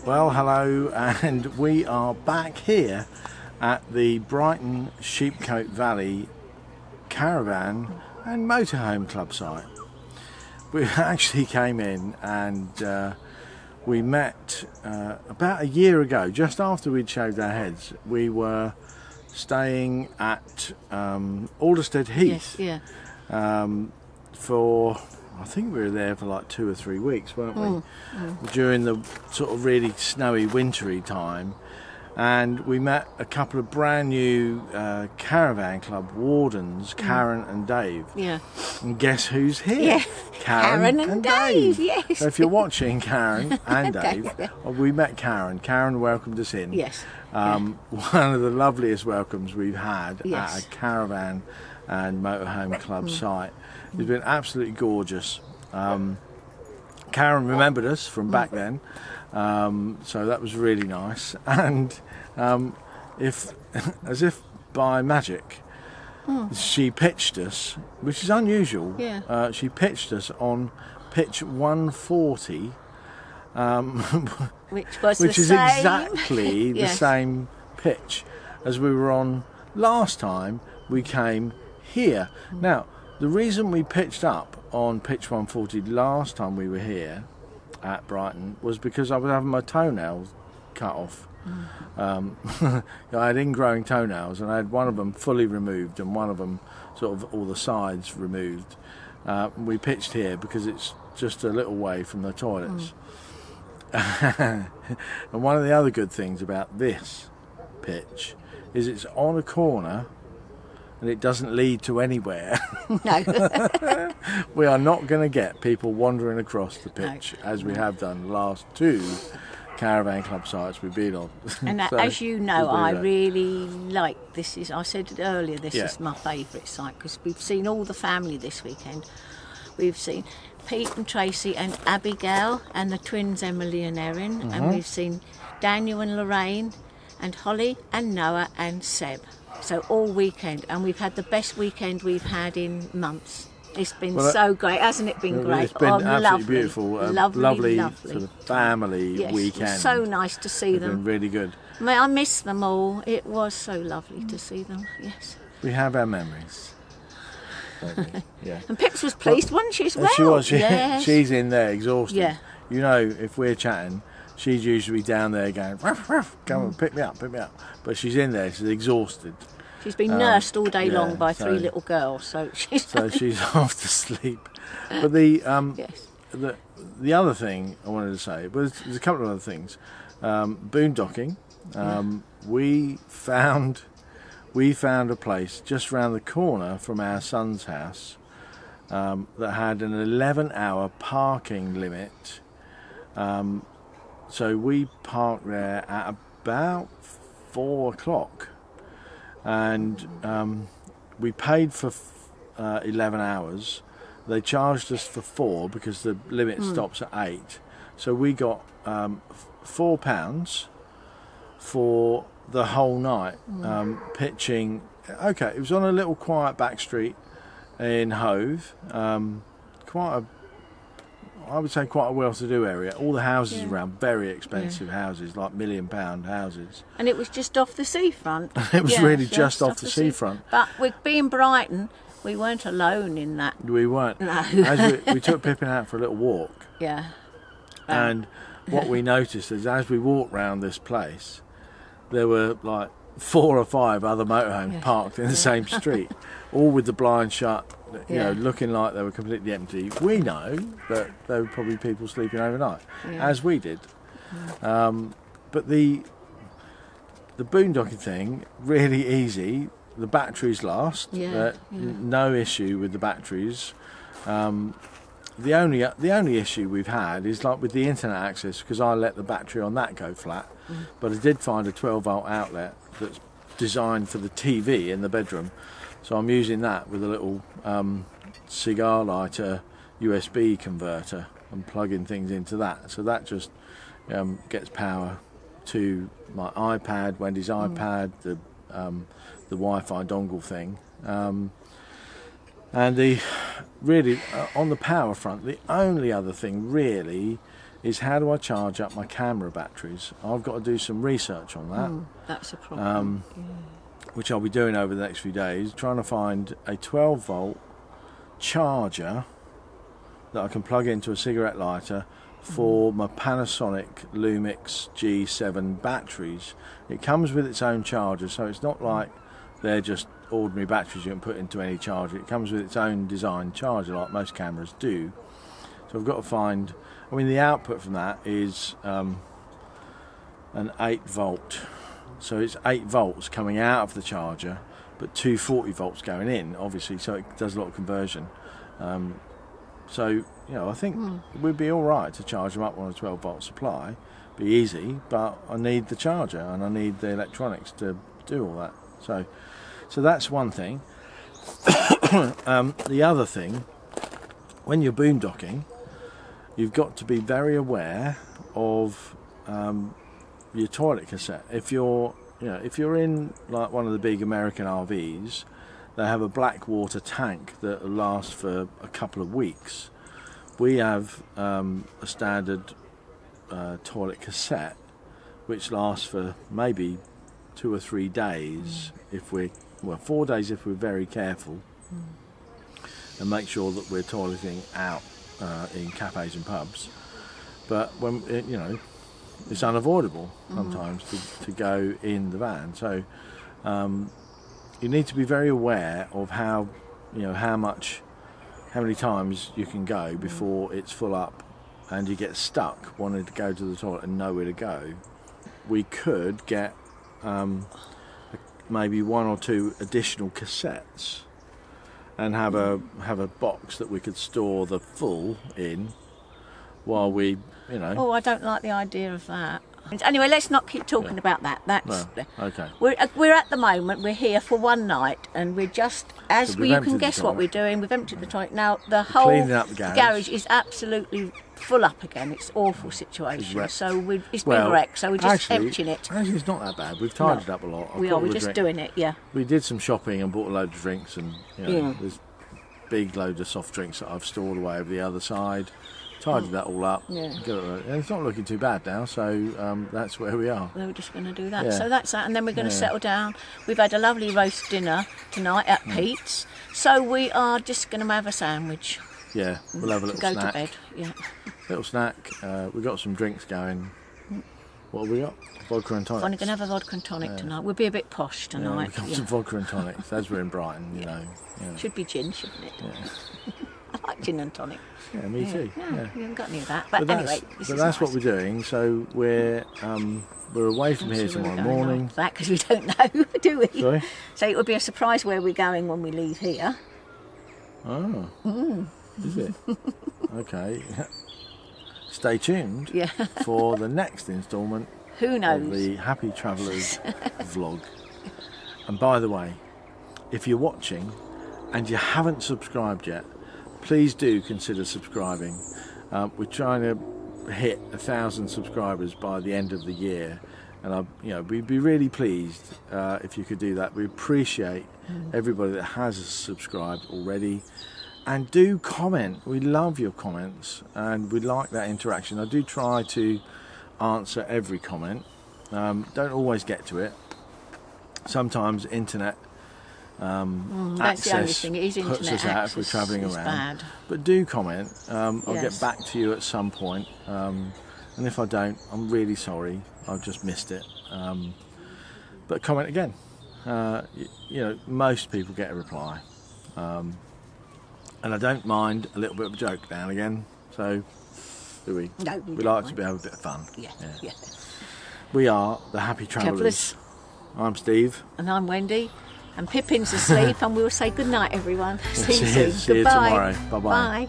Well, hello, and we are back here at the Brighton Sheepcote Valley Caravan and Motorhome Club site. We actually came in and we met about a year ago, just after we'd shaved our heads. We were staying at Alderstead Heath. Yes, yeah. For, I think we were there for like 2 or 3 weeks, weren't we? During the sort of really snowy, wintry time. And we met a couple of brand new caravan club wardens, Karen and Dave. Yeah. And guess who's here? Yeah. Karen and Dave, yes. So if you're watching Karen and Dave, yeah. we met Karen. Karen welcomed us in. Yes. One of the loveliest welcomes we've had Yes. at a caravan and motorhome club site. It's been absolutely gorgeous. Karen remembered us from back then, so that was really nice. And as if by magic, she pitched us, which is unusual. Yeah. She pitched us on pitch 140, Which is same. exactly the Yes. same pitch as we were on last time we came here. Now, the reason we pitched up on pitch 140 last time we were here at Brighton was because I was having my toenails cut off. I had ingrowing toenails, and I had one of them fully removed and one of them sort of all the sides removed. We pitched here because it's just a little way from the toilets. And one of the other good things about this pitch is it's on a corner and it doesn't lead to anywhere. No. We are not going to get people wandering across the pitch as we have done the last 2 caravan club sites we've been on. And So, as you know, we'll do I that. really like this. I said it earlier, this Yeah. is my favourite site because we've seen all the family this weekend. We've seen Pete and Tracy and Abigail and the twins Emily and Erin, and we've seen Daniel and Lorraine and Holly and Noah and Seb. So all weekend, and we've had the best weekend we've had in months. It's been so great, hasn't it been great? It's been absolutely lovely. beautiful, Lovely. sort of family Yes, weekend. so nice to see It's them. been really good. I miss them all. It was so lovely to see them, yes. We have our memories. Don't we? Yeah. And Pips was pleased, wasn't she, as well? She was. Yes. She's in there exhausted. Yeah. You know, if we're chatting, she's usually down there going, ruff, ruff, come on, pick me up. But she's in there, she's exhausted. She's been nursed all day yeah, long by so- 3 little girls, so she's... So she's off to sleep. But the yes. the other thing I wanted to say was there's a couple of other things. Boondocking. We found a place just round the corner from our son's house that had an 11-hour parking limit. So we parked there at about 4 o'clock, and we paid for 11 hours. They charged us for 4 because the limit stops at 8. So we got £4 for the whole night pitching. Okay, it was on a little quiet back street in Hove. I would say quite a well-to-do area. All the houses around, very expensive houses, like £1 million houses. And it was just off the seafront. It was really just off the seafront. But with being Brighton, we weren't alone in that. We weren't. No. As we took Pippin out for a little walk, Yeah. and what we noticed is as we walked round this place, there were like 4 or 5 other motorhomes parked in the same street, all with the blinds shut, you know, looking like they were completely empty. We know that there were probably people sleeping overnight, as we did. But the boondocking thing, really easy. The batteries last. No issue with the batteries. The only issue we've had is like with the internet access, because I let the battery on that go flat, but I did find a 12-volt outlet that's designed for the TV in the bedroom, so I'm using that with a little cigar lighter USB converter and plugging things into that, so that just gets power to my iPad, Wendy's iPad, the Wi-Fi dongle thing. And the really on the power front, the only other thing really is how do I charge up my camera batteries? I've got to do some research on that. That's a problem. Which I'll be doing over the next few days, trying to find a 12-volt charger that I can plug into a cigarette lighter for my Panasonic Lumix G7 batteries. It comes with its own charger, so it's not like they're just ordinary batteries you can put into any charger. It comes with its own designed charger, like most cameras do. So I've got to find, I mean, the output from that is an 8-volt. So it's 8 volts coming out of the charger, but 240 volts going in, obviously, so it does a lot of conversion. So, you know, I think we'd be all right to charge them up on a 12-volt supply. Be easy, but I need the charger and I need the electronics to do all that. So that's one thing. The other thing, when you're boondocking, you've got to be very aware of your toilet cassette. If you're in like one of the big American RVs, they have a black water tank that will last for a couple of weeks. We have a standard toilet cassette which lasts for maybe 2 or 3 days if 4 days if we're very careful and make sure that we're toileting out in cafes and pubs. But when it's unavoidable sometimes to go in the van, so you need to be very aware of how many times you can go before it's full up and you get stuck wanting to go to the toilet and nowhere to go. We could get maybe 1 or 2 additional cassettes and have a box that we could store the full in while we, Oh, I don't like the idea of that. Anyway, let's not keep talking about that. That's okay. We're at the moment, we're here for one night, and we're just, as you can guess what we're doing, we've emptied the toilet. Now, the whole cleaning up the garage is absolutely full up again. It's an awful situation. So it's been wrecked, so we're just emptying it. Actually, it's not that bad. We've tidied up a lot. We're just doing it, yeah. We did some shopping and bought a load of drinks, and there's big load of soft drinks that I've stored away over the other side. Tidied that all up. Yeah. And it's not looking too bad now, so that's where we are. We're just going to do that. Yeah. So that's that, and then we're going to settle down. We've had a lovely roast dinner tonight at Pete's, so we are just going to have a sandwich. Yeah, we'll have a little snack. Go to bed. Yeah. Little snack. We've got some drinks going. What have we got? Vodka and tonic. We're going to have a vodka and tonic tonight. We'll be a bit posh tonight. We've got some vodka and tonics, as we're in Brighton, you know. Should be gin, shouldn't it? Yeah. I like gin and tonic. Yeah, me too. Yeah, we haven't got any of that. But anyway, that's nice. What we're doing. So we're away from here tomorrow morning. That because we don't know, do we? Sorry? So it would be a surprise where we're going when we leave here. Oh. Is it? Okay. Stay tuned for the next instalment. Who knows? Of the Happy Travellers vlog. And by the way, if you're watching and you haven't subscribed yet, please do consider subscribing. We're trying to hit 1,000 subscribers by the end of the year, and we'd be really pleased if you could do that. We appreciate everybody that has subscribed already, and do comment. We love your comments, and we like that interaction. I do try to answer every comment. Don't always get to it. Sometimes internet that's the only thing. It is internet puts us out if we're travelling around. Bad. But do comment. I'll get back to you at some point. And if I don't, I'm really sorry. I've just missed it. But comment again. Most people get a reply. And I don't mind a little bit of a joke now and again. So, do we? No, we like to have a bit of fun. Yeah. We are the Happy Travellers. I'm Steve. And I'm Wendy. And Pippin's asleep, and we'll say good night, everyone. See you soon. See you tomorrow. Bye-bye. Bye.